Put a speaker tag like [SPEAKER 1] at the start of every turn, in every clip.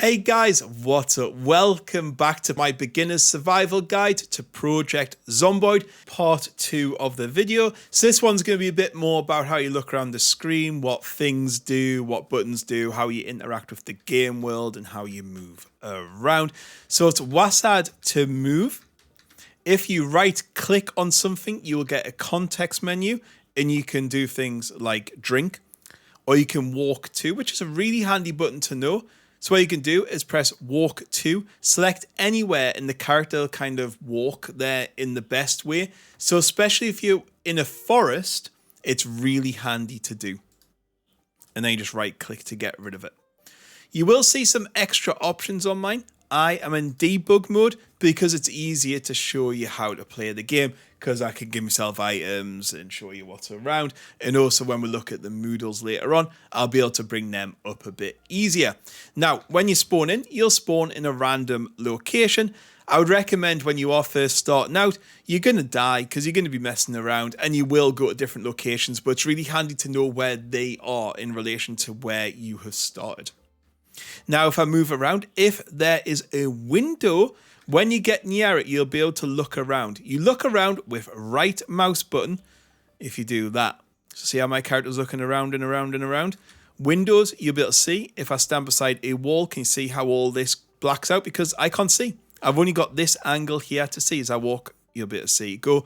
[SPEAKER 1] Hey guys, what's up? Welcome back to my beginner's survival guide to Project Zomboid, part 2 of the video. So this one's going to be a bit more about how you look around the screen, what things do, what buttons do, how you interact with the game world, and how you move around. So it's WASD to move. If you right click on something, you will get a context menu and you can do things like drink, or you can walk to, which is a really handy button to know. So what you can do is press walk to, select anywhere and the character will kind of walk there in the best way. So especially if you're in a forest, it's really handy to do. And then you just right click to get rid of it. You will see some extra options on mine. I am in debug mode because it's easier to show you how to play the game, because I can give myself items and show you what's around. And also when we look at the Moodles later on, I'll be able to bring them up a bit easier. Now, when you spawn in, you'll spawn in a random location. I would recommend when you are first starting out, you're going to die because you're going to be messing around and you will go to different locations, but it's really handy to know where they are in relation to where you have started. Now, if I move around, if there is a window, when you get near it, you'll be able to look around. You look around with right mouse button if you do that. So see how my character's looking around and around and around? Windows, you'll be able to see. If I stand beside a wall, can you see how all this blacks out? Because I can't see. I've only got this angle here to see. As I walk, you'll be able to see it go.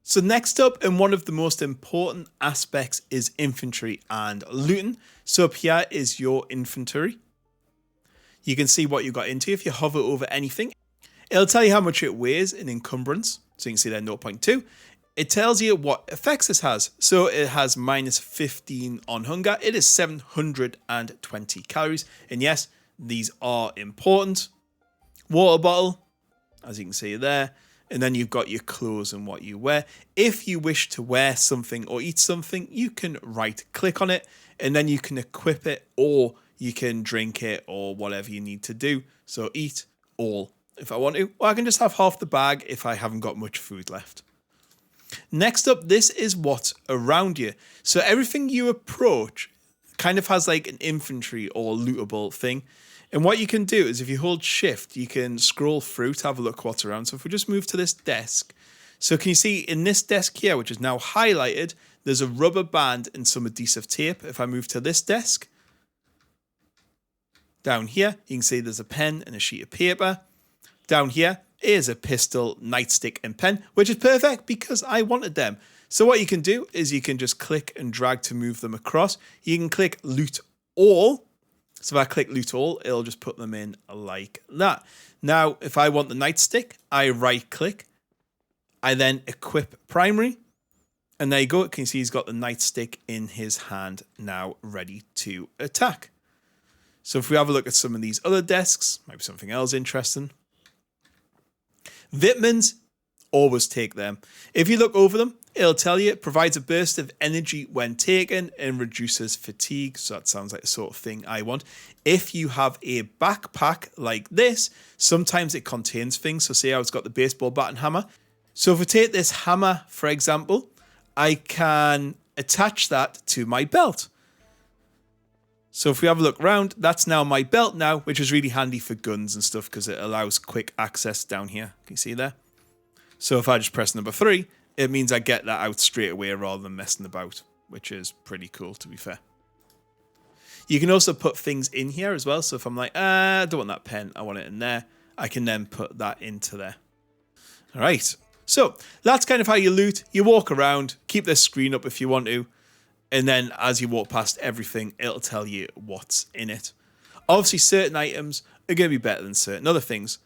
[SPEAKER 1] So next up, and one of the most important aspects, is infantry and looting. So up here is your inventory. You can see what you got into. If you hover over anything, it'll tell you how much it weighs in encumbrance. So you can see there 0.2. It tells you what effects this has. So it has minus 15 on hunger. It is 720 calories. And yes, these are important. Water bottle, as you can see there. And then you've got your clothes and what you wear. If you wish to wear something or eat something, you can right click on it and then you can equip it, or you can drink it, or whatever you need to do. So eat all if I want to, or I can just have half the bag if I haven't got much food left. Next up, this is what's around you. So everything you approach kind of has like an infantry or lootable thing. And what you can do is if you hold shift, you can scroll through to have a look what's around. So if we just move to this desk, so can you see in this desk here, which is now highlighted, there's a rubber band and some adhesive tape. If I move to this desk, down here, you can see there's a pen and a sheet of paper. Down here is a pistol, nightstick and pen, which is perfect because I wanted them. So what you can do is you can just click and drag to move them across. You can click loot all. So if I click loot all, it'll just put them in like that. Now, if I want the nightstick, I right click. I then equip primary. And there you go. Can you see he's got the nightstick in his hand now ready to attack. So if we have a look at some of these other desks, maybe something else interesting. Vitamins, always take them. If you look over them, it'll tell you it provides a burst of energy when taken and reduces fatigue. So that sounds like the sort of thing I want. If you have a backpack like this, sometimes it contains things. So see how it's got the baseball bat and hammer. So if we take this hammer, for example, I can attach that to my belt. So if we have a look around, that's now my belt now, which is really handy for guns and stuff because it allows quick access down here. Can you see there? So if I just press number 3, it means I get that out straight away rather than messing about, which is pretty cool to be fair. You can also put things in here as well. So if I'm like, I don't want that pen, I want it in there, I can then put that into there. All right. So that's kind of how you loot. You walk around, keep this screen up if you want to. And then as you walk past everything, it'll tell you what's in it. Obviously, certain items are going to be better than certain other things.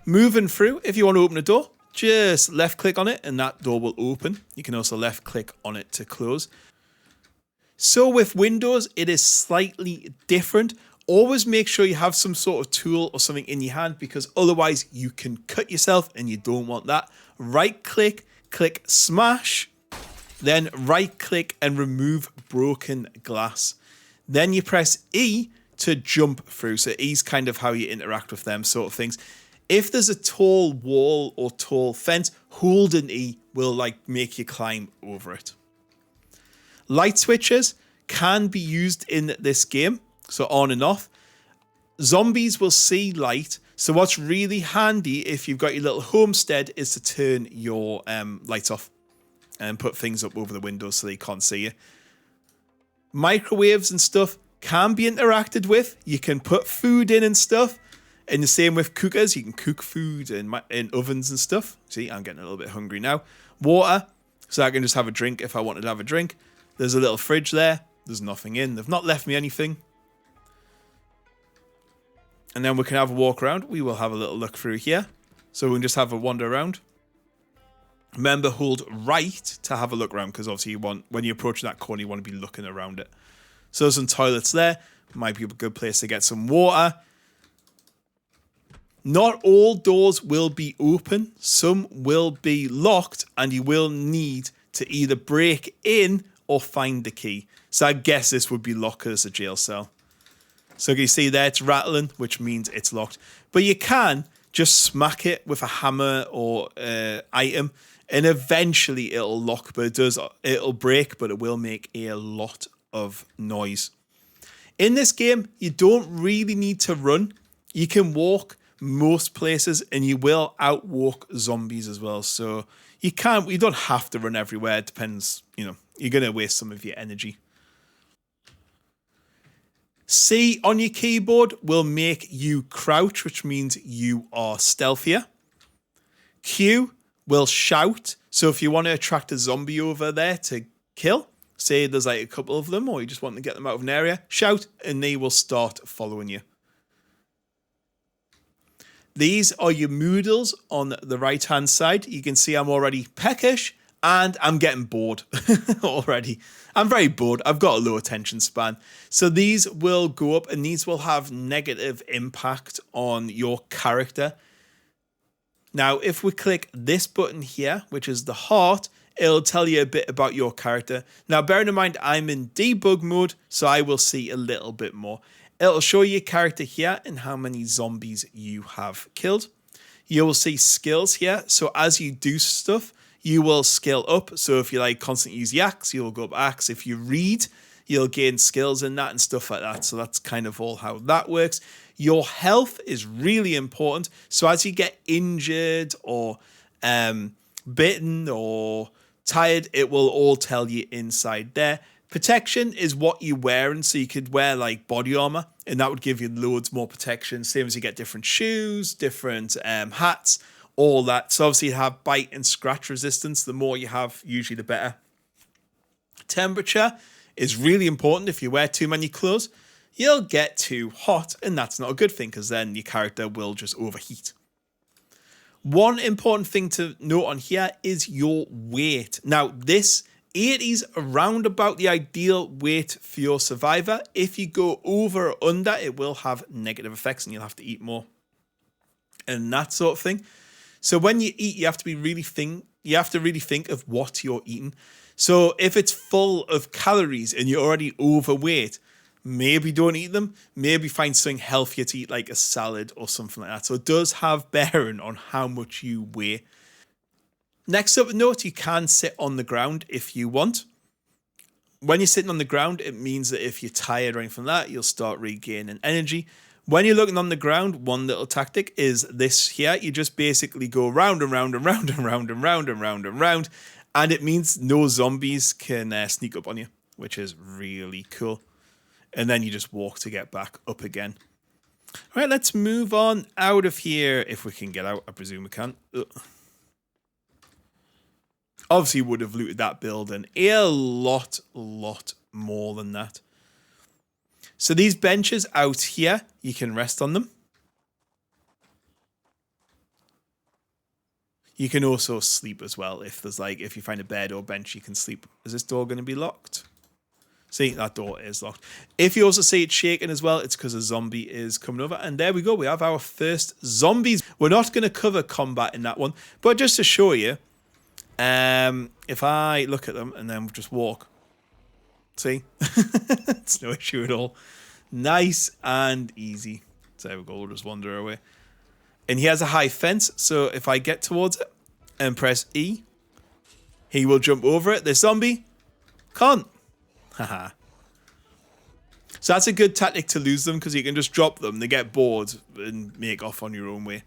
[SPEAKER 1] Moving through, if you want to open a door, just left click on it and that door will open. You can also left click on it to close. So with Windows, it is slightly different. Always make sure you have some sort of tool or something in your hand because otherwise you can cut yourself and you don't want that. Right click, click smash. Then right click and remove broken glass. Then you press E to jump through. So E is kind of how you interact with them sort of things. If there's a tall wall or tall fence, holding E will like make you climb over it. Light switches can be used in this game. So on and off. Zombies will see light. So what's really handy if you've got your little homestead is to turn your lights off and put things up over the windows so they can't see you. Microwaves and stuff can be interacted with. You can put food in and stuff. And the same with cookers. You can cook food in ovens and stuff. See, I'm getting a little bit hungry now. Water, so I can just have a drink if I wanted to have a drink. There's a little fridge there. There's nothing in. They've not left me anything. And then we can have a walk around. We will have a little look through here. So we can just have a wander around. Remember, hold right to have a look around, because obviously you want, when you're approaching that corner, you want to be looking around it. So there's some toilets there. Might be a good place to get some water. Not all doors will be open. Some will be locked, and you will need to either break in or find the key. So I guess this would be locked as a jail cell. So you see there, it's rattling, which means it's locked. But you can just smack it with a hammer or item, and eventually it'll lock. But it'll break, but it will make a lot of noise. In this game, you don't really need to run. You can walk most places, and you will outwalk zombies as well. So you don't have to run everywhere. It depends, you're going to waste some of your energy. C on your keyboard will make you crouch, which means you are stealthier. Q will shout. So if you want to attract a zombie over there to kill, say there's like a couple of them, or you just want to get them out of an area, shout, and they will start following you. These are your Moodles on the right-hand side. You can see I'm already peckish, and I'm getting bored already. I'm very bored. I've got a low attention span. So these will go up, and these will have negative impact on your character. Now, if we click this button here, which is the heart, it'll tell you a bit about your character. Now, bearing in mind, I'm in debug mode, so I will see a little bit more. It'll show you your character here and how many zombies you have killed. You will see skills here. So as you do stuff, you will skill up. So if you constantly use the axe, you'll go up axe. If you read, you'll gain skills in that and stuff like that. So that's kind of all how that works. Your health is really important. So as you get injured or bitten or tired, it will all tell you inside there. Protection is what you're wearing, so you could wear body armor, and that would give you loads more protection. Same as you get different shoes, different hats, all that. So obviously you have bite and scratch resistance. The more you have, usually the better. Temperature is really important. If you wear too many clothes, you'll get too hot, and that's not a good thing, because then your character will just overheat. One important thing to note on here is your weight. Now, this 80's around about the ideal weight for your survivor. If you go over or under, it will have negative effects, and you'll have to eat more and that sort of thing. So when you eat, you have to really think of what you're eating. So if it's full of calories and you're already overweight, maybe don't eat them. Maybe find something healthier to eat, like a salad or something like that. So it does have bearing on how much you weigh. Next up, note, you can sit on the ground if you want. When you're sitting on the ground, it means that if you're tired or anything like that, you'll start regaining energy. When you're looking on the ground, one little tactic is this here. You just basically go round and round and round and round and round and round and round, and it means no zombies can sneak up on you, which is really cool. And then you just walk to get back up again. All right, let's move on out of here. If we can get out, I presume we can. Ugh. Obviously, would have looted that building a lot more than that. So these benches out here, you can rest on them. You can also sleep as well. If you find a bed or bench, you can sleep. Is this door going to be locked? See, that door is locked. If you also see it shaking as well, it's because a zombie is coming over. And there we go. We have our first zombies. We're not going to cover combat in that one, but just to show you, if I look at them and then just walk, see, it's no issue at all. Nice and easy. So there we go. We'll just wander away. And he has a high fence. So if I get towards it and press E, he will jump over it. The zombie can't. Haha. So that's a good tactic to lose them, because you can just drop them, they get bored, and make off on your own way.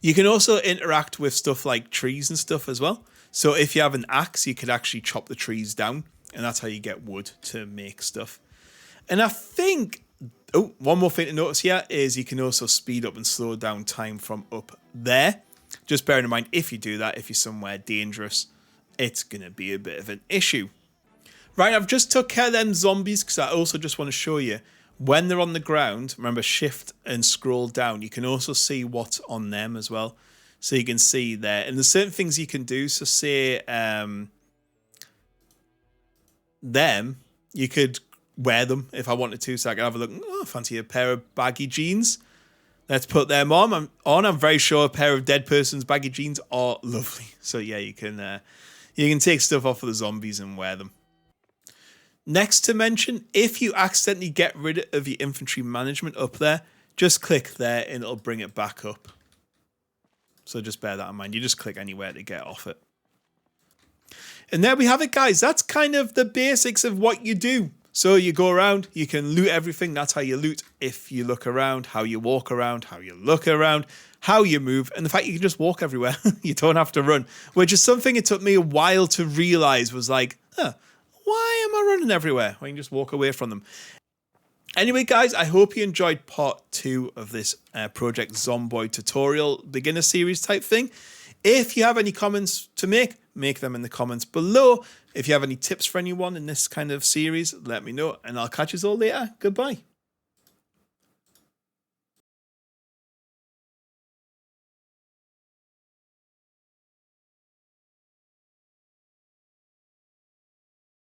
[SPEAKER 1] You can also interact with stuff like trees and stuff as well. So if you have an axe, you could actually chop the trees down, and that's how you get wood to make stuff. And I think, oh, one more thing to notice here is you can also speed up and slow down time from up there. Just bearing in mind, if you do that, if you're somewhere dangerous, it's going to be a bit of an issue. Right, I've just took care of them zombies because I also just want to show you when they're on the ground. Remember, shift and scroll down. You can also see what's on them as well. So you can see there. And there's certain things you can do. So say them, you could wear them if I wanted to. So I can have a look. Oh, fancy a pair of baggy jeans. Let's put them on. I'm very sure a pair of dead person's baggy jeans are lovely. So yeah, you can take stuff off of the zombies and wear them. Next to mention, if you accidentally get rid of your infantry management up there, just click there and it'll bring it back up. So just bear that in mind. You just click anywhere to get off it. And there we have it, guys. That's kind of the basics of what you do. So you go around, you can loot everything. That's how you loot. If you look around, how you walk around, how you look around, how you move, and the fact you can just walk everywhere. You don't have to run, which is something it took me a while to realize was like, why am I running everywhere? I can just walk away from them. Anyway, guys, I hope you enjoyed part 2 of this Project Zomboid tutorial beginner series type thing. If you have any comments to make them in the comments below. If you have any tips for anyone in this kind of series, let me know, and I'll catch you all later. Goodbye.